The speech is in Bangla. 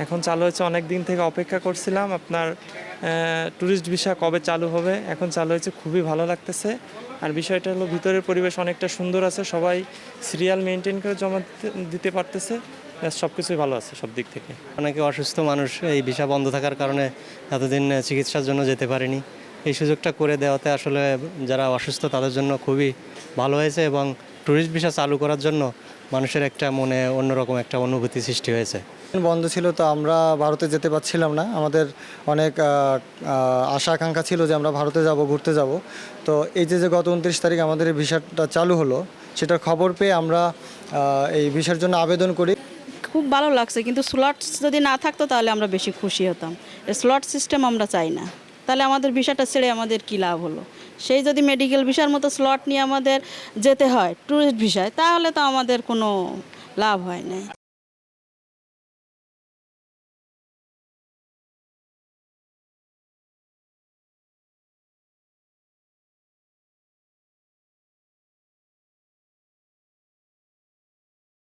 এখন চালু হয়েছে, অনেক দিন থেকে অপেক্ষা করছিলাম আপনার ট্যুরিস্ট ভিসা কবে চালু হবে। এখন চালু হয়েছে, খুবই ভালো লাগতেছে। আর বিষয়টা হলো ভিতরের পরিবেশ অনেকটা সুন্দর আছে, সবাই সিরিয়াল মেনটেন করে জমা দিতে পারতেছে। সব কিছুই ভালো আছে সব দিক থেকে। অনেকে অসুস্থ মানুষ এই ভিসা বন্ধ থাকার কারণে এতদিন চিকিৎসার জন্য যেতে পারেনি। এই সুযোগটা করে দেওয়াতে আসলে যারা অসুস্থ তাদের জন্য খুবই ভালো হয়েছে এবং ট্যুরিস্ট ভিসা চালু করার জন্য মানুষের একটা মনে অন্যরকম একটা অনুভূতি সৃষ্টি হয়েছে। বন্ধ ছিল তো আমরা ভারতে যেতে পারছিলাম না। আমাদের অনেক আশা আকাঙ্ক্ষা ছিল যে আমরা ভারতে যাব, ঘুরতে যাব। তো এই যে গত 29 তারিখ আমাদের এই ভিসাটা চালু হলো, সেটার খবর পেয়ে আমরা এই ভিসার জন্য আবেদন করি। খুব ভালো লাগছে, কিন্তু স্লট যদি না থাকতো তাহলে আমরা বেশি খুশি হতাম। স্লট সিস্টেম আমরা চাই না, তাহলে আমাদের ভিসাটা ছেড়ে আমাদের কী লাভ হলো। সেই যদি মেডিকেল ভিসার মতো স্লট নিয়ে আমাদের যেতে হয় ট্যুরিস্ট ভিসায়, তাহলে তো আমাদের কোনো লাভ হয় না।